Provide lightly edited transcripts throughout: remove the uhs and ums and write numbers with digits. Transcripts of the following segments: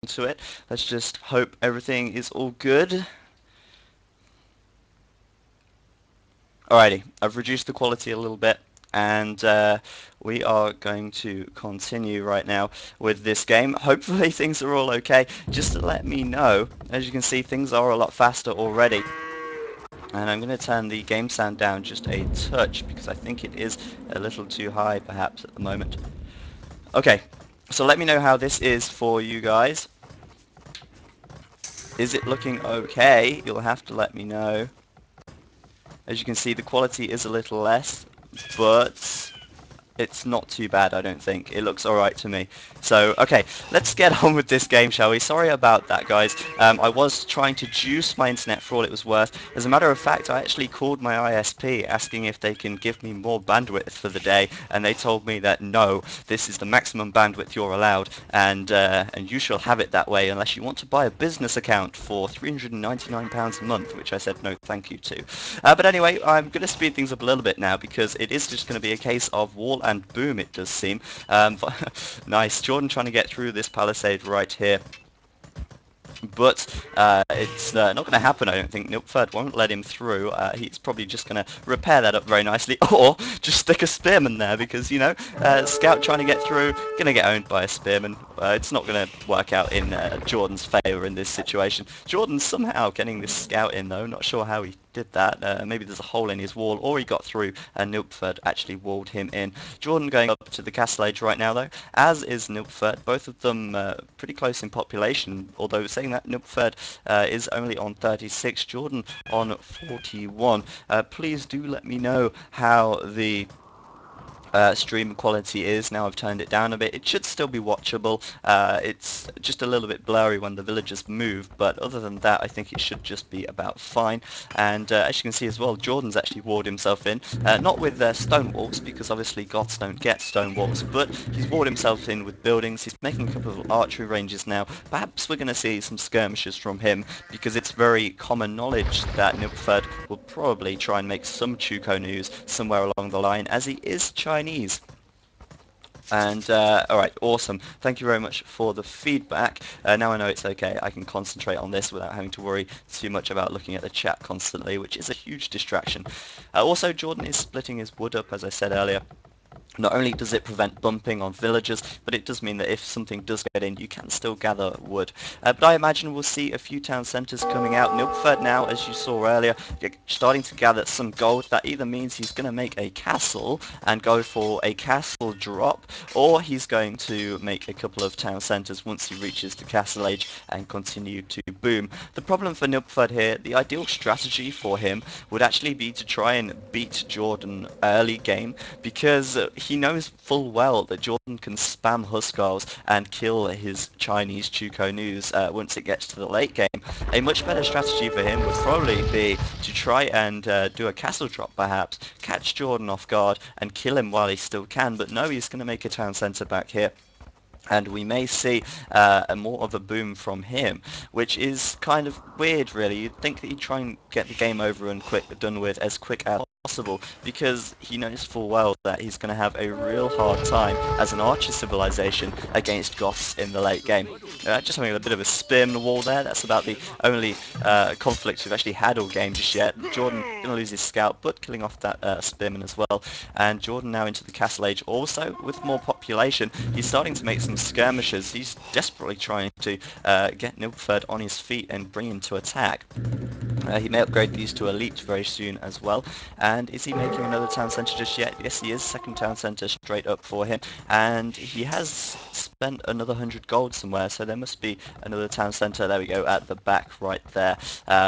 to it. Let's just hope everything is all good. Alrighty, I've reduced the quality a little bit, and we are going to continue right now with this game. Hopefully things are all okay. Just to let me know, as you can see, things are a lot faster already. And I'm going to turn the game sound down just a touch, because I think it is a little too high perhaps at the moment. Okay, so let me know how this is for you guys. Is it looking okay? You'll have to let me know. As you can see, the quality is a little less, but it's not too bad, I don't think. It looks alright to me. So, okay, let's get on with this game, shall we? Sorry about that, guys. I was trying to juice my internet for all it was worth. As a matter of fact, I actually called my ISP asking if they can give me more bandwidth for the day, and they told me that no, this is the maximum bandwidth you're allowed, and you shall have it that way unless you want to buy a business account for £399 a month, which I said no thank you to. But anyway, I'm going to speed things up a little bit now, because it is just going to be a case of wall and boom, it does seem. Nice. Jordan trying to get through this palisade right here. But it's not going to happen, I don't think. Nilpferd won't let him through. He's probably just going to repair that up very nicely, or just stick a spearman there, because, you know, scout trying to get through, going to get owned by a spearman. It's not going to work out in Jordan's favour in this situation. Jordan's somehow getting this scout in, though. Not sure how he did that. Maybe there's a hole in his wall, or he got through and Nilpferd actually walled him in. Jordan going up to the castle age right now, though, as is Nilpferd. Both of them pretty close in population, although saying that, Nilpferd is only on 36, Jordan on 41. Please do let me know how the stream quality is. Now I've turned it down a bit. It should still be watchable. It's just a little bit blurry when the villagers move, but other than that, I think it should just be about fine. And as you can see as well, Jordan's actually walled himself in, not with stone walls, because obviously gods don't get stone walls, but he's walled himself in with buildings. He's making a couple of archery ranges now. Perhaps we're going to see some skirmishes from him, because it's very common knowledge that Nilpferd will probably try and make some Chuko news somewhere along the line, as he is Chinese. And alright, awesome. Thank you very much for the feedback. Now I know it's okay. I can concentrate on this without having to worry too much about looking at the chat constantly, which is a huge distraction. Also, Jordan is splitting his wood up, as I said earlier. Not only does it prevent bumping on villagers, but it does mean that if something does get in, you can still gather wood. But I imagine we'll see a few town centres coming out. Nilpferd now, as you saw earlier, starting to gather some gold. That either means he's going to make a castle and go for a castle drop, or he's going to make a couple of town centres once he reaches the castle age and continue to boom. The problem for Nilpferd here, the ideal strategy for him would actually be to try and beat Jordan early game, because he knows full well that Jordan can spam Huskarls and kill his Chinese Chuko news once it gets to the late game. A much better strategy for him would probably be to try and do a castle drop perhaps, catch Jordan off guard and kill him while he still can, but no, he's going to make a town centre back here. And we may see more of a boom from him, which is kind of weird, really. You'd think that he'd try and get the game over and done with as quick as possible, because he knows full well that he's going to have a real hard time as an archer civilization against Goths in the late game. Just having a bit of a spearman wall there. That's about the only conflict we've actually had all game just yet. Jordan going to lose his scout, but killing off that spearman as well. And Jordan now into the castle age also with more population. He's starting to make some skirmishes. He's desperately trying to get Nilpferd on his feet and bring him to attack. He may upgrade these to elite very soon as well. And is he making another town centre just yet? Yes, he is. Second town centre straight up for him. And he has spent another 100 gold somewhere, so there must be another town centre. There we go, at the back right there.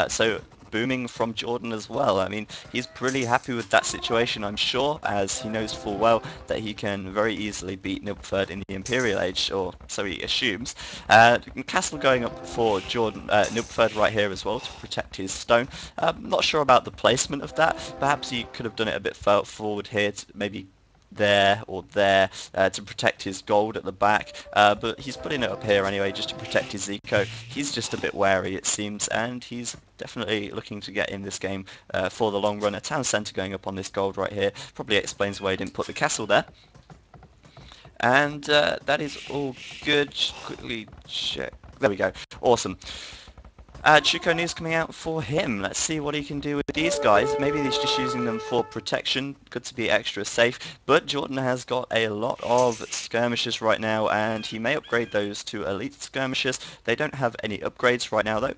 So booming from Jordan as well. I mean, he's pretty happy with that situation, I'm sure, as he knows full well that he can very easily beat Nilpferd in the Imperial Age, or so he assumes. Castle going up for Jordan, Nilpferd right here as well to protect his stone. Not sure about the placement of that. Perhaps he could have done it a bit forward here, to maybe there or there to protect his gold at the back, but he's putting it up here anyway just to protect his eco. He's just a bit wary, it seems, and he's definitely looking to get in this game for the long run. A town centre going up on this gold right here probably explains why he didn't put the castle there. And that is all good. Just quickly check There we go. Awesome. Chuko news coming out for him. Let's see what he can do with these guys. Maybe he's just using them for protection. Good to be extra safe. But Jordan has got a lot of skirmishes right now, and he may upgrade those to elite skirmishes. They don't have any upgrades right now, though.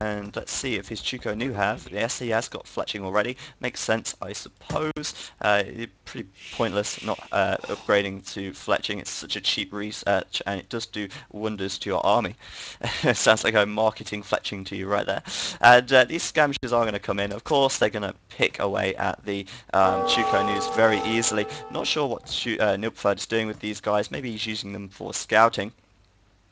And let's see if his Chuko new have. Yes, he has got fletching already. Makes sense, I suppose. Pretty pointless not upgrading to fletching. It's such a cheap research, and it does do wonders to your army. Sounds like I'm marketing fletching to you right there. And these skirmishes are going to come in. Of course, they're going to pick away at the Chuko news very easily. Not sure what Nilpferd is doing with these guys. Maybe he's using them for scouting.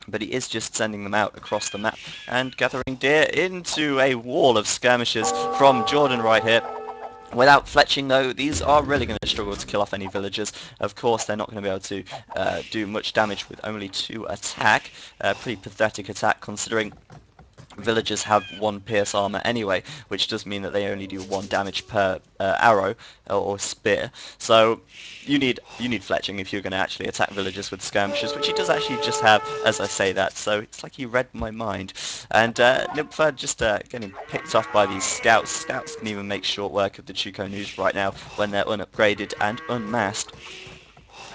But he is just sending them out across the map and gathering deer into a wall of skirmishes from Jordan right here. Without fletching though, these are really going to struggle to kill off any villagers. Of course, they're not going to be able to do much damage with only 2 attack. Pretty pathetic attack considering villagers have 1 pierce armor anyway, which does mean that they only do 1 damage per arrow or spear. So you need fletching if you're going to actually attack villagers with skirmishes, which he does actually just have as I say that. So it's like he read my mind. And Nilpferd just getting picked off by these scouts. Scouts can even make short work of the Chuko news right now when they're unupgraded and unmasked.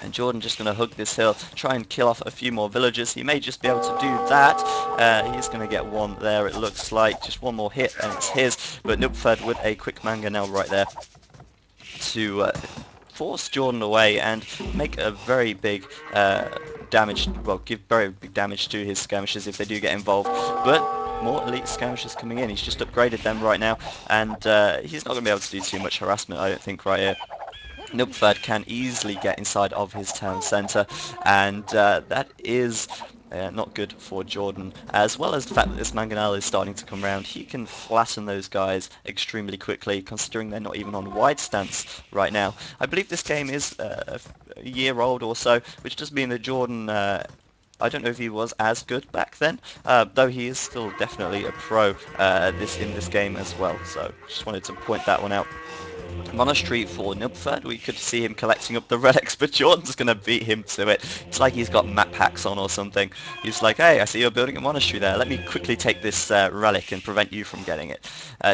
And Jordan just going to hug this hill, try and kill off a few more villagers. He may just be able to do that. He's going to get 1 there, it looks like. Just 1 more hit and it's his. But Nilpferd with a quick mangonel right there to force Jordan away and make a very big damage, well, give very big damage to his skirmishes if they do get involved. But more elite skirmishers coming in. He's just upgraded them right now. And he's not going to be able to do too much harassment, I don't think, right here. Nilpferd can easily get inside of his town centre, and that is not good for Jordan, as well as the fact that this mangonel is starting to come round. He can flatten those guys extremely quickly, considering they're not even on wide stance right now. I believe this game is a year old or so, which does mean that Jordan I don't know if he was as good back then, though he is still definitely a pro in this game as well, so just wanted to point that one out. Monastery for Nilpferd, we could see him collecting up the relics, but Jordan's going to beat him to it. It's like he's got map hacks on or something. He's like, hey, I see you're building a monastery there. Let me quickly take this relic and prevent you from getting it.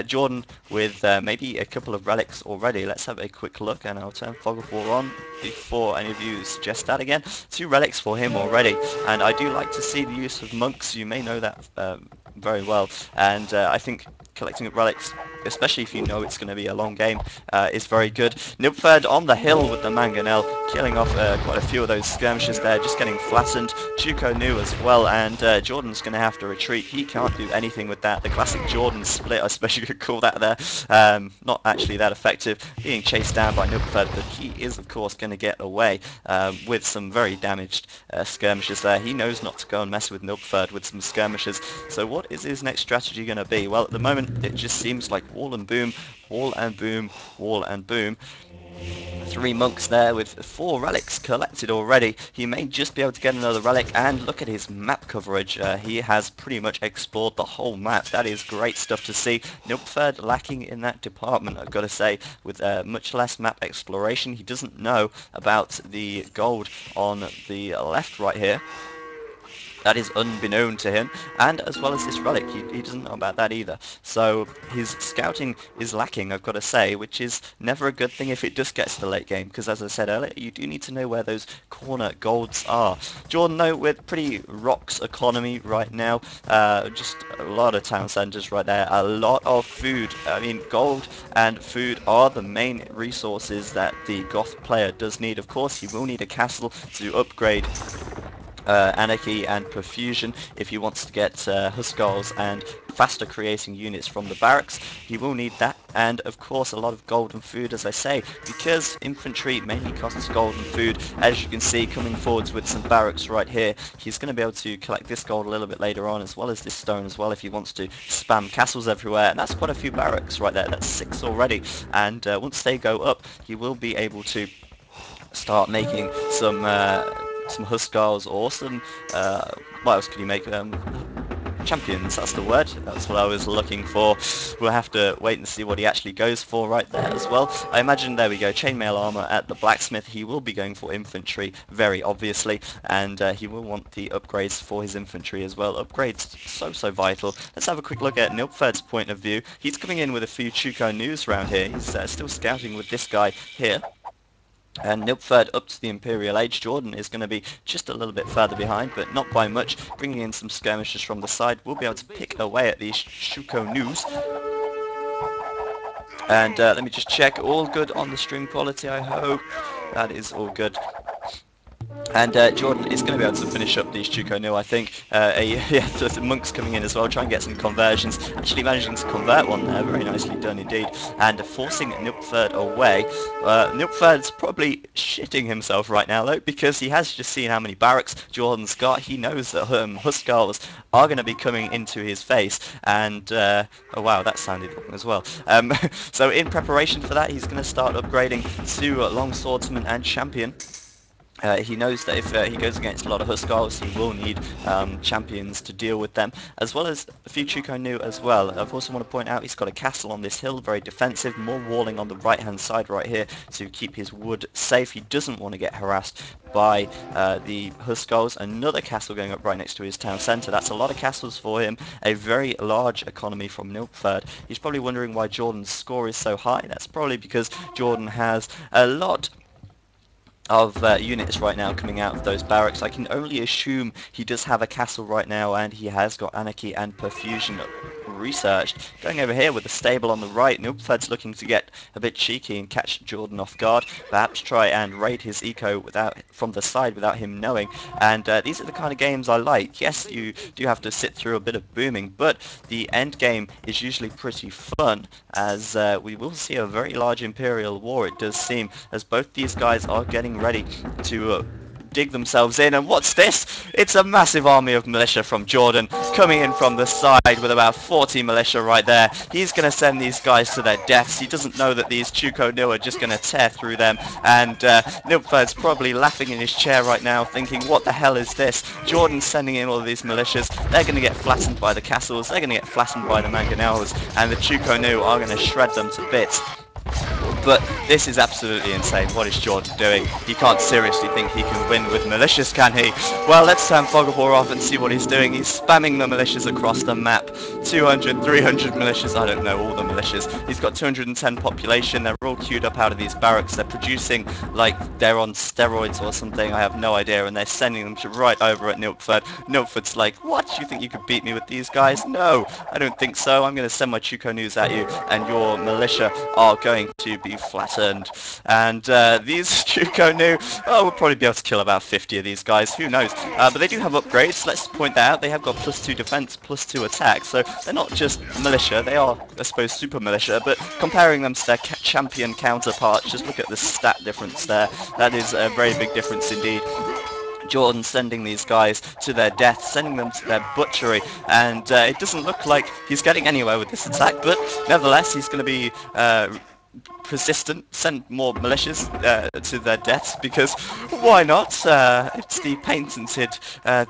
Jordan with maybe a couple of relics already. Let's have a quick look, and I'll turn Fog of War on before any of you suggest that again. 2 relics for him already, and I do like to see the use of monks. You may know that very well, and I think collecting up relics, especially if you know it's going to be a long game, is very good. Nilpferd on the hill with the mangonel, killing off quite a few of those skirmishes there, just getting flattened. Chuko knew as well, and Jordan's going to have to retreat. He can't do anything with that. The classic Jordan split, I suppose you could call that there. Not actually that effective, being chased down by Nilpferd, but he is of course going to get away with some very damaged skirmishes there. He knows not to go and mess with Nilpferd with some skirmishes. So what is his next strategy going to be? Well, at the moment it just seems like wall and boom, wall and boom, wall and boom. 3 monks there with 4 relics collected already. He may just be able to get another relic, and look at his map coverage. He has pretty much explored the whole map. That is great stuff to see. Nilpferd lacking in that department, I've got to say, with much less map exploration. He doesn't know about the gold on the left right here. That is unbeknown to him, and as well as this relic, he doesn't know about that either. So his scouting is lacking, I've got to say, which is never a good thing if it does get to the late game, because as I said earlier, you do need to know where those corner golds are. Jordan, though, with pretty rocks economy right now, just a lot of town centres right there, a lot of food. I mean, gold and food are the main resources that the Goth player does need. Of course, he will need a castle to upgrade Anarchy and Perfusion if he wants to get Huskarls and faster creating units from the barracks. He will need that, and of course a lot of gold and food, as I say, because infantry mainly costs gold and food. As you can see, coming forwards with some barracks right here, he's going to be able to collect this gold a little bit later on, as well as this stone as well, if he wants to spam castles everywhere. And that's quite a few barracks right there. That's 6 already, and once they go up, he will be able to start making some Huskarls or some, what else could you make? champions, that's the word. That's what I was looking for. We'll have to wait and see what he actually goes for right there as well. I imagine, there we go, chainmail armor at the blacksmith. He will be going for infantry, very obviously, and he will want the upgrades for his infantry as well. Upgrades, so vital. Let's have a quick look at Nilpferd's point of view. He's coming in with a few Chuko news around here. He's still scouting with this guy here. And Nilpferd up to the Imperial age. Jordan is going to be just a little bit further behind, but not by much. Bringing in some skirmishes from the side. We'll be able to pick away at these Chuko news. And let me just check. All good on the stream quality, I hope. That is all good. And Jordan is going to be able to finish up these Chuko Nu, I think. Yeah, the monks coming in as well, try and get some conversions. Actually managing to convert one there, very nicely done indeed. And forcing Nilpferd away. Nilpferd's probably shitting himself right now though, because he has just seen how many barracks Jordan's got. He knows that Huskars are going to be coming into his face. And, oh wow, that sounded wrong as well. So in preparation for that, he's going to start upgrading to Longswordsman and Champion. He knows that if he goes against a lot of Huskars, he will need champions to deal with them, as well as a few Chuko Nu as well. I also want to point out he's got a castle on this hill, very defensive, more walling on the right hand side right here to keep his wood safe. He doesn't want to get harassed by the Huskars. Another castle going up right next to his town centre. That's a lot of castles for him, a very large economy from Nilpferd. He's probably wondering why Jordan's score is so high. That's probably because Jordan has a lot of units right now coming out of those barracks. I can only assume he does have a castle right now, and he has got anarchy and perfusion researched. Going over here with the stable on the right, Nilpferd's looking to get a bit cheeky and catch Jordan off guard, perhaps try and raid his eco from the side without him knowing. And these are the kind of games I like. Yes, you do have to sit through a bit of booming, but the end game is usually pretty fun, as we will see a very large Imperial war, it does seem, as both these guys are getting ready to dig themselves in. And what's this? It's a massive army of militia from Jordan coming in from the side with about 40 militia right there. He's going to send these guys to their deaths. He doesn't know that these Chuko Nu are just going to tear through them, and Nilpferd's probably laughing in his chair right now thinking, what the hell is this? Jordan's sending in all of these militias. They're going to get flattened by the castles, they're going to get flattened by the mangonels, and the Chuko Nu are going to shred them to bits. But this is absolutely insane. What is Jordan doing? He can't seriously think he can win with militias, can he? Well, let's turn Fog of War off and see what he's doing. He's spamming the militias across the map. 200, 300 militias, I don't know, all the militias. He's got 210 population. They're all queued up out of these barracks. They're producing like they're on steroids or something. I have no idea. And they're sending them to right over at Nilpferd. Nilpferd's like, what? You think you could beat me with these guys? No, I don't think so. I'm going to send my Chuko Nus at you, and your militia are going to be flattened. And these Chuko Nu, oh, we'll probably be able to kill about 50 of these guys, who knows. But they do have upgrades, let's point that out. They have got +2 defense, +2 attack, so they're not just militia, they are, I suppose, super militia, but comparing them to their champion counterparts, just look at the stat difference there. That is a very big difference indeed. Jordan sending these guys to their death, sending them to their butchery, and it doesn't look like he's getting anywhere with this attack, but nevertheless he's going to be persistent, send more militias to their deaths, because why not? It's the patented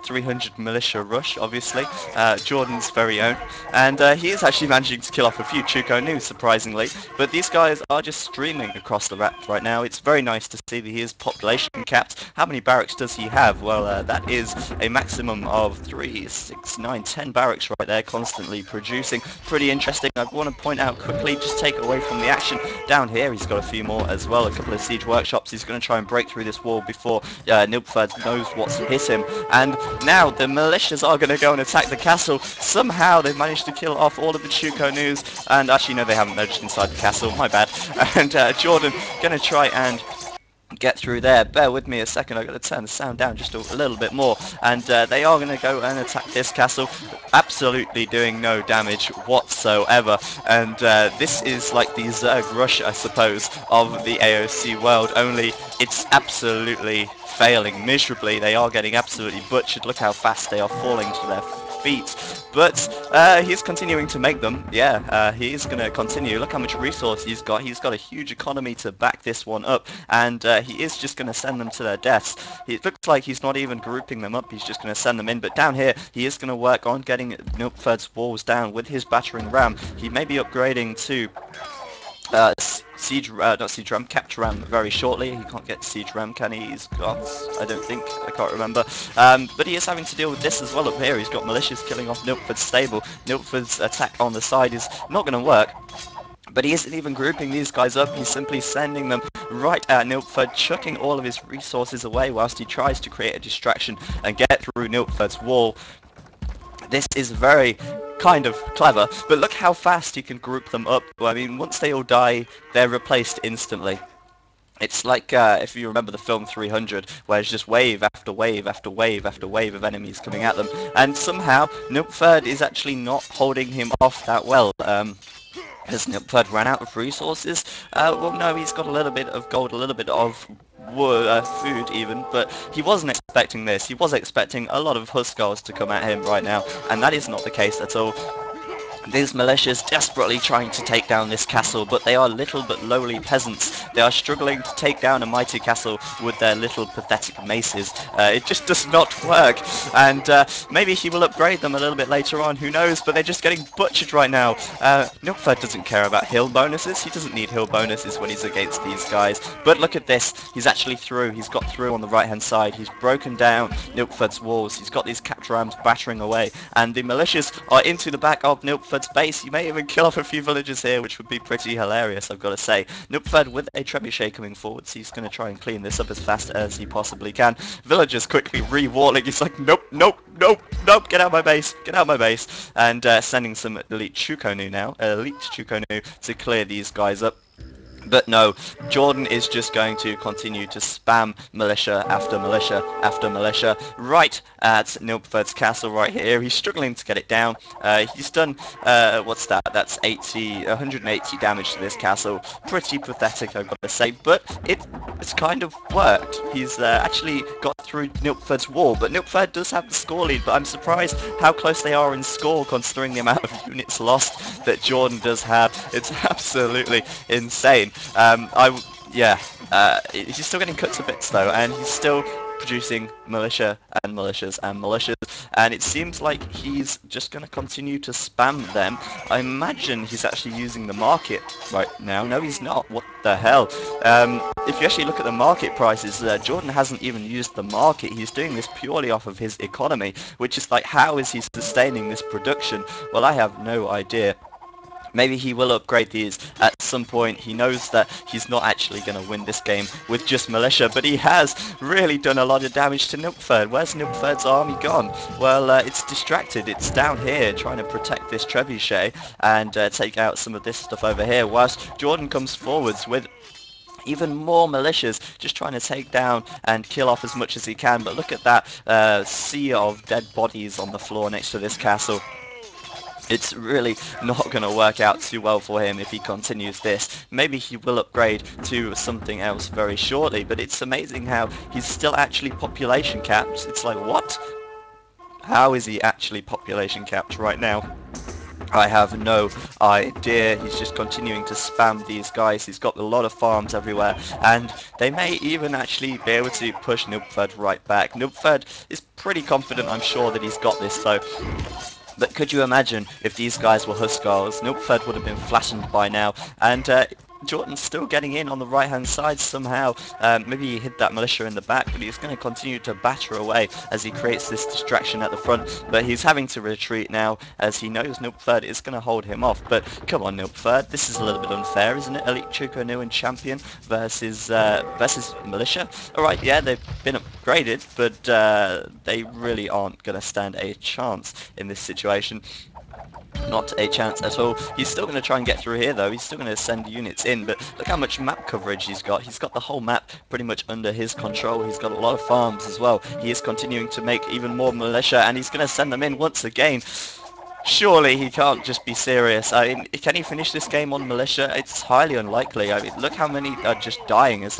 300 militia rush, obviously, Jordan's very own, and he is actually managing to kill off a few Chuko Nu, surprisingly, but these guys are just streaming across the map right now. It's very nice to see that he is population capped. How many barracks does he have? Well, that is a maximum of 3, 6, 9, 10 barracks right there, constantly producing. Pretty interesting. I want to point out quickly, just take away from the action, down here he's got a few more as well, a couple of siege workshops. He's going to try and break through this wall before Nilpferd knows what's hit him, and now the militias are going to go and attack the castle. Somehow they've managed to kill off all of the Chuko Nus, and actually no, they haven't, they're just inside the castle, my bad. And Jordan going to try and get through there. Bear with me a second, I've got to turn the sound down just a little bit more, and they are going to go and attack this castle, absolutely doing no damage whatsoever. And this is like the Zerg rush, I suppose, of the AOC world, only it's absolutely failing miserably. They are getting absolutely butchered. Look how fast they are falling to their feet. But he's continuing to make them. Yeah, he is going to continue. Look how much resource he's got. He's got a huge economy to back this one up, and he is just going to send them to their deaths. It looks like he's not even grouping them up. He's just going to send them in. But down here, he is going to work on getting Nilpferd's walls down with his battering ram. He may be upgrading to not siege ram, capture ram very shortly. He can't get siege ram, can he? He's got, I don't think, I can't remember. But he is having to deal with this as well up here. He's got militias killing off Nilpferd's stable. Nilpferd's attack on the side is not going to work. But he isn't even grouping these guys up, he's simply sending them right at Nilpferd, chucking all of his resources away whilst he tries to create a distraction and get through Nilpferd's wall. This is very kind of clever, but look how fast he can group them up. I mean, once they all die, they're replaced instantly. It's like, if you remember the film 300, where it's just wave after wave after wave after wave of enemies coming at them, and somehow Nilpferd is actually not holding him off that well. Has Nilpferd run out of resources? Well, no, he's got a little bit of gold, a little bit of food even, but he wasn't expecting this. He was expecting a lot of Huskars to come at him right now, and that is not the case at all. These militias desperately trying to take down this castle, but they are little but lowly peasants. They are struggling to take down a mighty castle with their little pathetic maces. It just does not work, and maybe he will upgrade them a little bit later on, who knows, but they're just getting butchered right now. Nilpferd doesn't care about hill bonuses. He doesn't need hill bonuses when he's against these guys, but look at this. He's actually through. He's got through on the right hand side. He's broken down Nilpferd's walls. He's got these capture rams battering away, and the militias are into the back of Nilpferd's base. You may even kill off a few villagers here, which would be pretty hilarious, I've got to say. Nilpferd with a trebuchet coming forward, so he's going to try and clean this up as fast as he possibly can. Villagers quickly re-walling. He's like, nope, nope, nope, nope, get out of my base, get out of my base. And sending some elite Chukonu now, to clear these guys up. But no, Jordan is just going to continue to spam militia after militia after militia right at Nilpferd's castle right here. He's struggling to get it down. He's done, what's that? That's 180 damage to this castle. Pretty pathetic, I've got to say, but it's kind of worked. He's actually got through Nilpferd's wall, but Nilpferd does have the score lead, but I'm surprised how close they are in score considering the amount of units lost that Jordan does have. It's absolutely insane. He's still getting cut to bits though, and he's still producing militia and militias and militias, and it seems like he's just going to continue to spam them. I imagine he's actually using the market right now. No, he's not. What the hell? If you actually look at the market prices, Jordan hasn't even used the market. He's doing this purely off of his economy, which is like, how is he sustaining this production? Well, I have no idea. Maybe he will upgrade these at some point. He knows that he's not actually going to win this game with just militia, but he has really done a lot of damage to Nilpferd. Where's Nilpferd's army gone? Well, it's distracted. It's down here trying to protect this trebuchet and take out some of this stuff over here, whilst Jordan comes forwards with even more militias, just trying to take down and kill off as much as he can. But look at that sea of dead bodies on the floor next to this castle. It's really not going to work out too well for him if he continues this. Maybe he will upgrade to something else very shortly, but it's amazing how he's still actually population capped. It's like, what? How is he actually population capped right now? I have no idea. He's just continuing to spam these guys. He's got a lot of farms everywhere, and they may even actually be able to push Nilpferd right back. Nilpferd is pretty confident, I'm sure, that he's got this though. But could you imagine if these guys were Huskars? Nilpferd would have been flattened by now, and Jordan's still getting in on the right hand side somehow. Maybe he hid that militia in the back, but he's going to continue to batter away as he creates this distraction at the front. But he's having to retreat now as he knows Nilpferd is going to hold him off. But come on, Nilpferd, this is a little bit unfair, isn't it? Elite Chukonu and Champion versus militia. Alright, yeah, they've been upgraded, but they really aren't going to stand a chance in this situation. Not a chance at all. He's still going to try and get through here though. He's still going to send units in, but look how much map coverage he's got. He's got the whole map pretty much under his control. He's got a lot of farms as well. He is continuing to make even more militia, and he's going to send them in once again. Surely he can't just be serious. I mean, can he finish this game on militia? It's highly unlikely. I mean, look how many are just dying as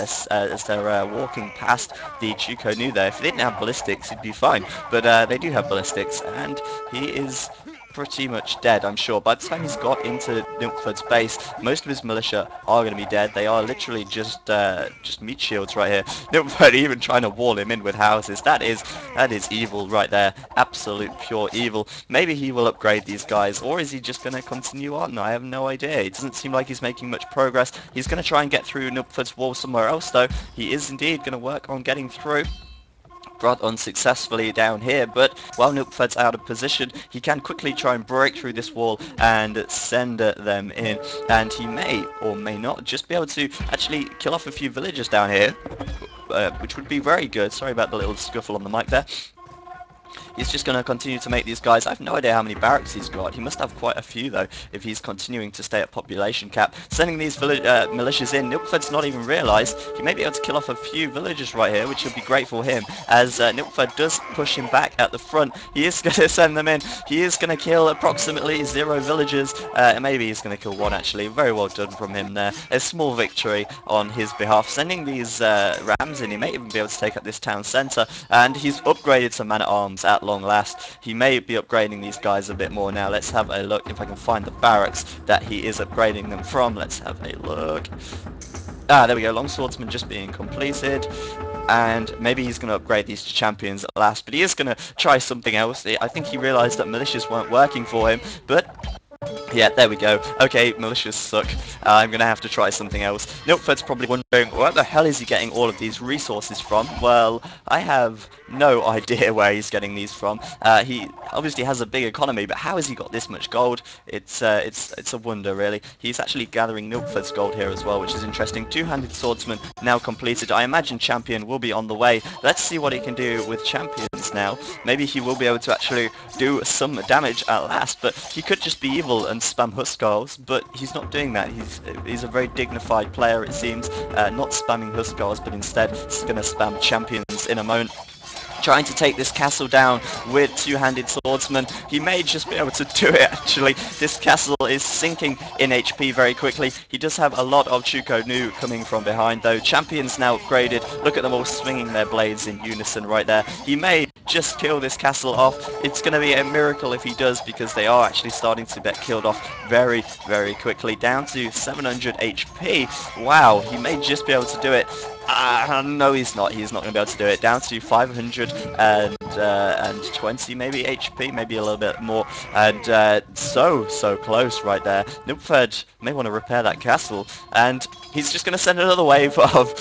they're walking past the Chuko Nu there. If they didn't have ballistics, he'd be fine. But they do have ballistics, and he is pretty much dead, I'm sure. By the time he's got into Nilpferd's base, most of his militia are going to be dead. They are literally just meat shields right here. Nilpferd even trying to wall him in with houses. That is evil right there. Absolute pure evil. Maybe he will upgrade these guys, or is he just going to continue on? I have no idea. It doesn't seem like he's making much progress. He's going to try and get through Nilpferd's wall somewhere else, though. He is indeed going to work on getting through. Brought unsuccessfully down here, but while Nilpferd's out of position, he can quickly try and break through this wall and send them in, and he may or may not just be able to actually kill off a few villagers down here, which would be very good. Sorry about the little scuffle on the mic there. He's just going to continue to make these guys. I have no idea how many barracks he's got. He must have quite a few, though, if he's continuing to stay at population cap. Sending these militias in. Nilpferd's not even realised. He may be able to kill off a few villagers right here, which would be great for him, as Nilpferd does push him back at the front. He is going to send them in. He is going to kill approximately 0 villagers. Maybe he's going to kill 1, actually. Very well done from him there. A small victory on his behalf. Sending these rams in. He may even be able to take up this town centre, and he's upgraded some man-at-arms at long last. He may be upgrading these guys a bit more now. Let's have a look if I can find the barracks that he is upgrading them from. Let's have a look. Ah, there we go. Long swordsman just being completed. And maybe he's going to upgrade these to champions at last. But he is going to try something else. I think he realised that militias weren't working for him. But yeah, there we go. Okay, militias suck. I'm going to have to try something else. Nilpferd's probably wondering, where the hell is he getting all of these resources from? Well, I have no idea where he's getting these from. He obviously has a big economy, but how has he got this much gold? It's a wonder, really. He's actually gathering Nilpferd's gold here as well, which is interesting. Two-handed swordsman now completed. I imagine champion will be on the way. Let's see what he can do with champions now. Maybe he will be able to actually do some damage at last, but he could just be evil and spam Huskarls, but he's not doing that. He's a very dignified player, it seems, not spamming Huskarls, but instead he's going to spam champions in a moment. Trying to take this castle down with two-handed swordsman. He may just be able to do it, actually. This castle is sinking in HP very quickly. He does have a lot of Chuko Nu coming from behind, though. Champions now upgraded. Look at them all swinging their blades in unison right there. He may just kill this castle off. It's going to be a miracle if he does, because they are actually starting to get killed off very, very quickly. Down to 700 HP. Wow, he may just be able to do it. No, he's not. He's not going to be able to do it. Down to 520 maybe HP, maybe a little bit more. And so close right there. Nilpferd may want to repair that castle, and he's just going to send another wave of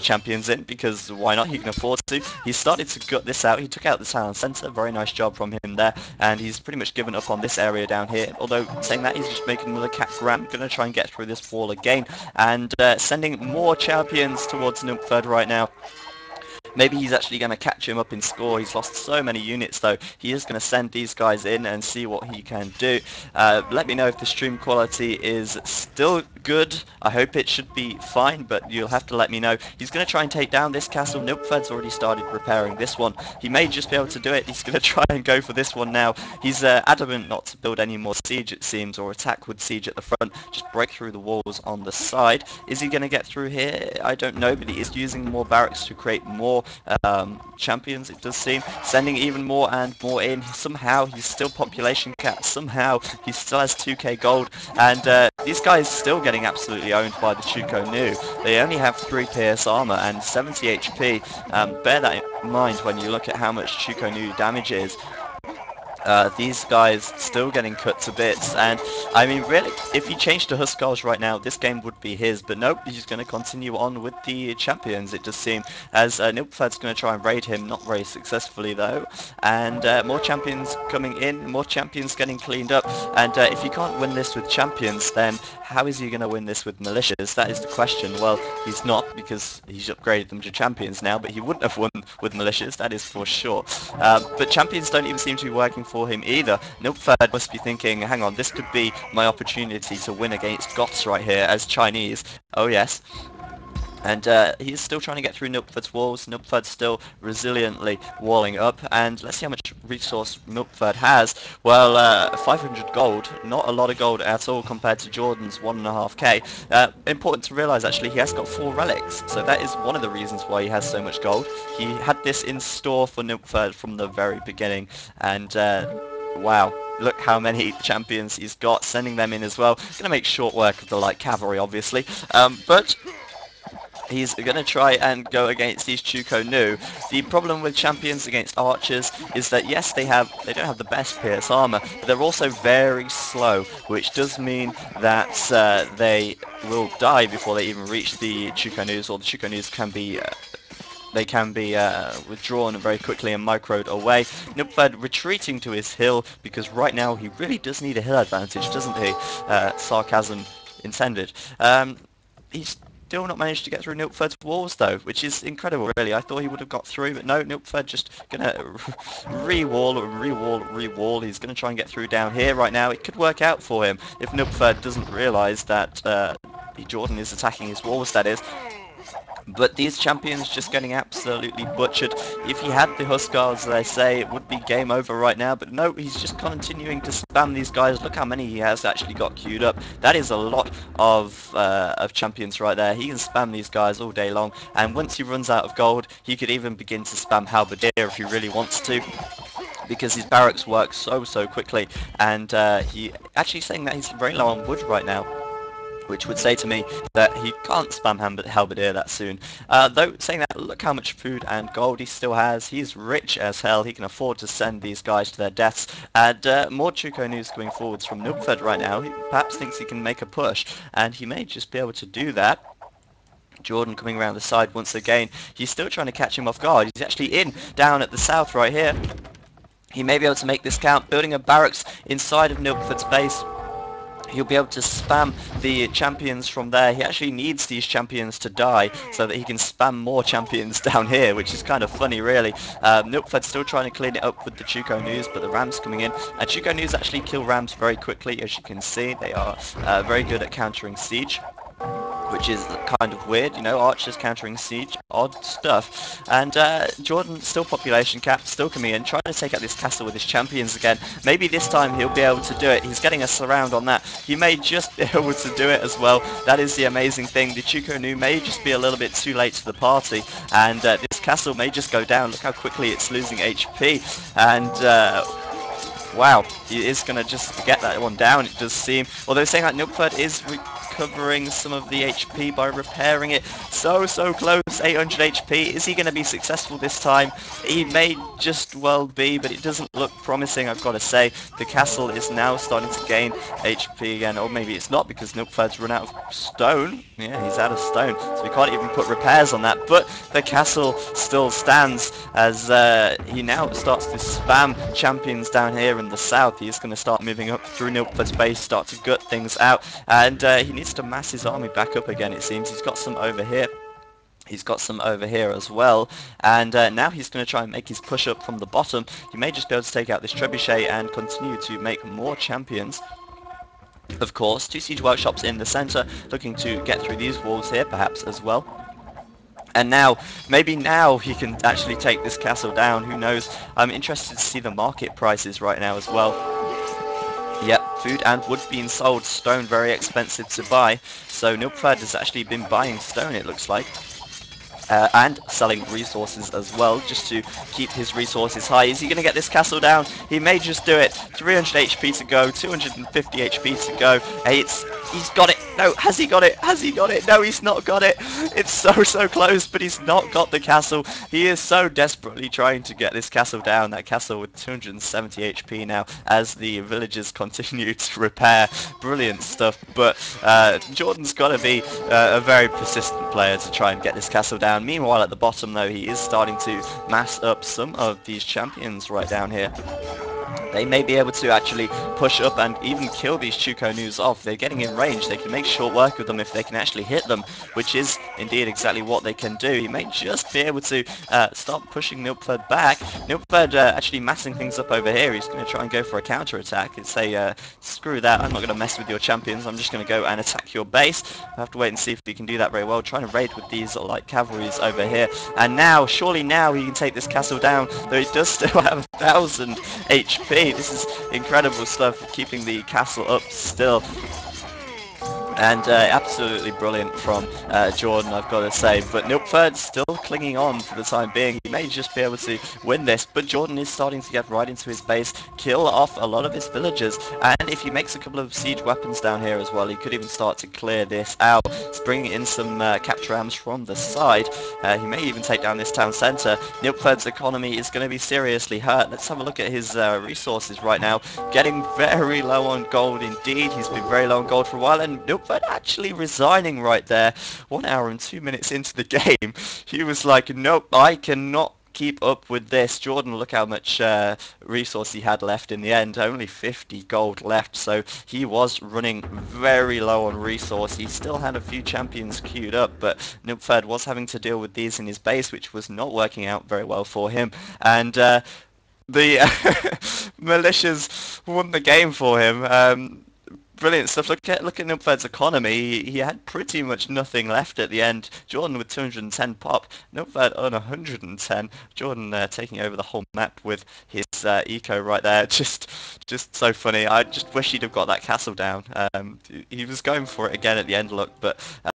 champions in, because why not? He can afford to. He started to gut this out. He took out the town centre. Very nice job from him there, and he's pretty much given up on this area down here. Although saying that, he's just making another cap ram. Going to try and get through this wall again, and sending more champions towards Nilpferd right now. Maybe he's actually going to catch him up in score. He's lost so many units, though. He is going to send these guys in and see what he can do. Let me know if the stream quality is still good. I hope it should be fine, but you'll have to let me know. He's going to try and take down this castle. Nilpferd's already started repairing this one. He may just be able to do it. He's going to try and go for this one now. He's adamant not to build any more siege, it seems, or attack with siege at the front. Just break through the walls on the side. Is he going to get through here? I don't know, but he is using more barracks to create more champions, it does seem. Sending even more and more in. Somehow he's still population capped. Somehow he still has 2k gold, and these guys still getting absolutely owned by the Chuko Nu. They only have 3 PS armor and 70 HP. Bear that in mind when you look at how much Chuko Nu damage is. These guys still getting cut to bits, and I mean, really, if he changed to Huskarls right now, this game would be his, but nope, he's going to continue on with the champions, it does seem, as Nilpferd's going to try and raid him, not very successfully though, and more champions coming in, more champions getting cleaned up, and if you can't win this with champions, then how is he going to win this with militias? That is the question. Well, he's not, because he's upgraded them to champions now, but he wouldn't have won with militias, that is for sure. But champions don't even seem to be working for him either. Nilpferd must be thinking, hang on, this could be my opportunity to win against Goths right here as Chinese. Oh yes. And he's still trying to get through Nilpferd's walls. Nilpferd's still resiliently walling up. And let's see how much resource Nilpferd has. Well, 500 gold. Not a lot of gold at all compared to Jordan's 1.5k. Important to realise, actually, he has got 4 relics. So that is one of the reasons why he has so much gold. He had this in store for Nilpferd from the very beginning. And wow. Look how many champions he's got, sending them in as well. Going to make short work of the light cavalry, obviously. But he's going to try and go against these Chuko Nu. The problem with champions against archers is that, yes, they don't have the best pierce armor, but they're also very slow, which does mean that they will die before they even reach the Chuko Nus, or the Chuko Nus can be withdrawn very quickly and microed away. Nilpferd retreating to his hill, because right now he really does need a hill advantage, doesn't he? Sarcasm intended. He's still not managed to get through Nilpferd's walls though, which is incredible really. I thought he would have got through, but no, Nilpferd just gonna re-wall. He's gonna try and get through down here right now. It could work out for him if Nilpferd doesn't realise that Jordan is attacking his walls, that is. But these champions just getting absolutely butchered. If he had the Huskars, they say, it would be game over right now. But no, he's just continuing to spam these guys. Look how many he has actually got queued up. That is a lot of champions right there. He can spam these guys all day long. And once he runs out of gold, he could even begin to spam Halberdier if he really wants to, because his barracks work so quickly. And he actually saying that he's very low on wood right now, which would say to me that he can't spam Halberdier that soon. Though, saying that, look how much food and gold he still has. He's rich as hell. He can afford to send these guys to their deaths. And more Chuko Nus going forwards from Nilpferd right now. He perhaps thinks he can make a push, and he may just be able to do that. Jordan coming around the side once again. He's still trying to catch him off guard. He's actually in down at the south right here. He may be able to make this count, building a barracks inside of Nilpferd's base. He'll be able to spam the champions from there. He actually needs these champions to die so that he can spam more champions down here, which is kind of funny, really. Nilpferd's still trying to clean it up with the Chuko Nus, but the Rams coming in. And Chuko Nus actually kill Rams very quickly, as you can see. They are very good at countering siege, which is kind of weird, you know, archers countering siege, odd stuff. And Jordan, still population cap, still coming in, trying to take out this castle with his champions again. Maybe this time he'll be able to do it. He's getting a surround on that. He may just be able to do it as well. That is the amazing thing. The Chuko Nu may just be a little bit too late to the party, and this castle may just go down. Look how quickly it's losing HP. And wow, he is going to just get that one down, it does seem. Although saying that, Nilpferd is recovering some of the HP by repairing it. So close, 800 HP. Is he going to be successful this time? He may just well be, but it doesn't look promising, I've got to say. The castle is now starting to gain HP again, or maybe it's not, because Nilpferd's run out of stone. Yeah, he's out of stone, so we can't even put repairs on that. But the castle still stands as he now starts to spam champions down here in the south. He's going to start moving up through Nilpferd's base, start to gut things out, and he needs to mass his army back up again, it seems. He's got some over here. He's got some over here as well, and now he's going to try and make his push up from the bottom. He may just be able to take out this trebuchet and continue to make more champions. Of course, 2 siege workshops in the centre, looking to get through these walls here perhaps as well. And now, maybe now he can actually take this castle down, who knows. I'm interested to see the market prices right now as well. Yep, food and wood being sold, stone very expensive to buy. So Nilpferd has actually been buying stone, it looks like. And selling resources as well, just to keep his resources high. Is he going to get this castle down? He may just do it. 300 HP to go, 250 HP to go. Hey, he's got it. No, has he got it? Has he got it? No, he's not got it. It's so close, but he's not got the castle. He is so desperately trying to get this castle down. That castle with 270 HP now, as the villagers continue to repair. Brilliant stuff. But Jordan's got to be a very persistent player to try and get this castle down. Meanwhile, at the bottom, though, he is starting to mass up some of these champions right down here. they may be able to actually push up and even kill these Chukonus off. They're getting in range. They can make short work of them if they can actually hit them, which is indeed exactly what they can do. He may just be able to start pushing Nilpferd back. Nilpferd actually massing things up over here. He's going to try and go for a counter-attack and say, screw that, I'm not going to mess with your champions. I'm just going to go and attack your base. I have to wait and see if he can do that very well. Trying to raid with these like cavalries over here. And now, surely now he can take this castle down, though he does still have 1,000 HP. This is incredible stuff, keeping the castle up still. And absolutely brilliant from Jordan, I've got to say. But Nilpferd still clinging on for the time being. He may just be able to win this, but Jordan is starting to get right into his base, kill off a lot of his villagers. And if he makes a couple of siege weapons down here as well, he could even start to clear this out, bringing in some capture rams from the side. He may even take down this town centre. Nilpferd's economy is going to be seriously hurt. Let's have a look at his resources right now. Getting very low on gold indeed. He's been very low on gold for a while, and Nilpferd actually resigning right there. 1 hour and 2 minutes into the game, he was like, nope, I cannot keep up with this. Jordan, look how much resource he had left in the end. Only 50 gold left, so he was running very low on resource. He still had a few champions queued up, but Nilpferd was having to deal with these in his base, which was not working out very well for him. And the militias won the game for him. Brilliant stuff. Look at Nilpferd's economy. He had pretty much nothing left at the end. Jordan with 210 pop. Nilpferd on 110. Jordan taking over the whole map with his eco right there. Just so funny. I just wish he'd have got that castle down. He was going for it again at the end, look, but